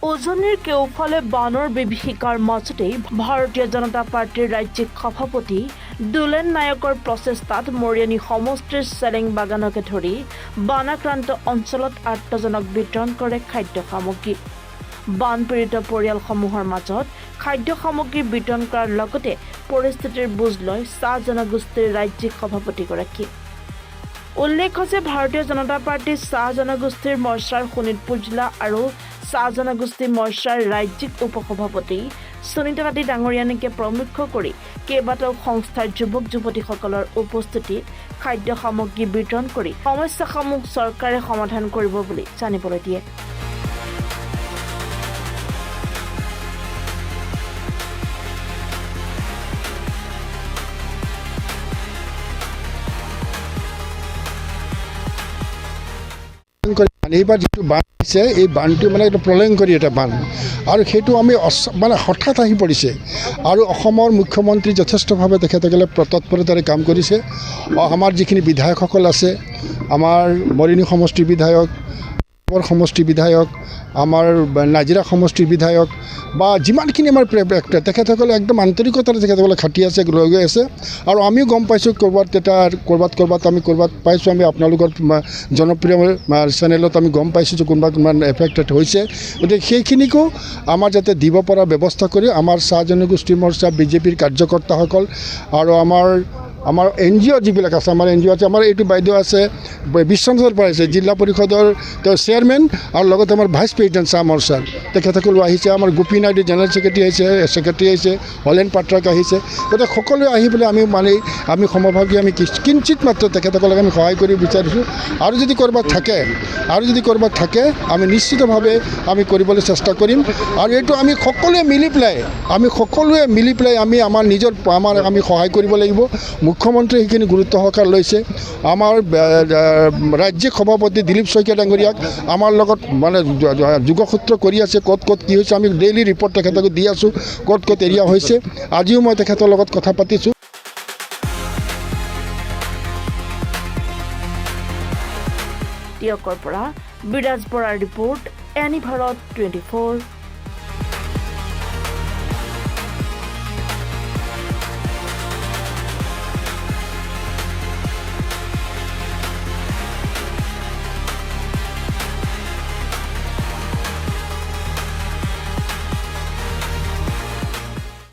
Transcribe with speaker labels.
Speaker 1: উজনিৰ কেউফালে বানৰ বিভীষিকাৰ মাজতেই ভাৰতীয় জনতা পাৰ্টিৰ ৰাজ্যিক সভাপতি দুলেন নায়কৰ প্ৰচেষ্টাত মৰিয়নি সমষ্টিৰ চেলেং বাগানকে ধৰি বানাক্ৰান্ত অঞ্চলত আৰ্তজনক বিতৰণ কৰে খাদ্য সামগ্ৰী। বানপীড়িত পৰিয়ালসমূহৰ মাজত খাদ্য সামগ্ৰী বিতৰণ কৰাৰ লগতে পৰিস্থিতিৰ বুজ লয় চাহ জনগোষ্ঠীৰ ৰাজ্যিক সভাপতিগৰাকী। উল্লেখ্য যে ভাৰতীয় জনতা পাৰ্টিৰ চাহ জনগোষ্ঠীৰ মৰ্চাৰ শোণিতপুৰ জিলা আৰু চাহ জনগোষ্ঠী মৰ্চাৰ ৰাজ্যিক উপসভাপতি সুনীতা তাঁতী ডাঙৰীয়ানীকে প্ৰমুখ্য কৰি কেইবাটাও সংস্থাৰ যুৱক যুৱতীসকলৰ উপস্থিতিত খাদ্য সামগ্ৰী বিতৰণ কৰি সমস্যাসমূহ চৰকাৰে সমাধান কৰিব বুলি জানিবলৈ দিয়ে।
Speaker 2: এইবাৰ যিটো বান আহিছে এই বানটো মানে এটা প্ৰলয়ংকৰী এটা বান আৰু সেইটো আমি মানে হঠাৎ আহি পৰিছে আৰু অসমৰ মুখ্যমন্ত্ৰী যথেষ্টভাৱে তেখেতসকলে তৎপৰতাৰে কাম কৰিছে। আমাৰ যিখিনি বিধায়কসকল আছে, আমাৰ মৰিয়নি সমষ্টিৰ বিধায়ক, সমষ্টিৰ বিধায়ক, আমাৰ নাজিৰা সমষ্টিৰ বিধায়ক বা যিমানখিনি আমাৰ তেখেতসকলে একদম আন্তৰিকতাৰে তেখেতসকলে খাটি আছে, লৈ গৈ আছে। আৰু আমিও গম পাইছোঁ ক'ৰবাত আমি পাইছোঁ, আমি আপোনালোকৰ জনপ্ৰিয় চেনেলত আমি গম পাইছোঁ যে কোনোবা এফেক্টেড হৈছে। গতিকে সেইখিনিকো আমাৰ যাতে দিব পৰা ব্যৱস্থা কৰি আমাৰ চাহ জনগোষ্ঠী মৰ্চা, বিজেপিৰ কাৰ্যকৰ্তাসকল আৰু আমাৰ NGO যিবিলাক আছে, আমাৰ NGO আছে, আমাৰ এইটো বাইদেউ আছে বিশ্বনাথৰ পৰা আহিছে, জিলা পৰিষদৰ তেওঁ চেয়াৰমেন আৰু লগতে আমাৰ ভাইচ প্ৰেচিডেণ্ট চাহ মৰ্চাৰ তেখেতসকলো আহিছে। আমাৰ গোপী নাইডু জেনেৰেল ছেক্ৰেটাৰী আহিছে, হলেন পাত্ৰাক আহিছে। গতিকে সকলোৱে আহি পেলাই আমি সমভাগী আমি কিঞ্চিত মাত্ৰ তেখেতসকলক আমি সহায় কৰিব বিচাৰিছোঁ। আৰু যদি ক'ৰবাত থাকে আমি নিশ্চিতভাৱে আমি কৰিবলৈ চেষ্টা কৰিম। আৰু এইটো আমি সকলোৱে মিলি পেলাই আমি আমি সহায় কৰিব লাগিব। মুখ্যমন্ত্ৰীয়ে সেইখিনি গুৰুত্ব সহকাৰে লৈছে। আমাৰ ৰাজ্যিক সভাপতি দিলীপ শইকীয়া ডাঙৰীয়াক আমাৰ লগত মানে যোগসূত্ৰ কৰি আছে, ক'ত কি হৈছে আমি ডেইলি ৰিপৰ্ট তেখেতক দি আছোঁ, ক'ত এৰিয়া হৈছে। আজিও মই তেখেতৰ লগত কথা পাতিছোঁ।
Speaker 1: টিয়কৰ পৰা বিৰাজ বৰাৰ ৰিপৰ্ট, এনি ভাৰত 24।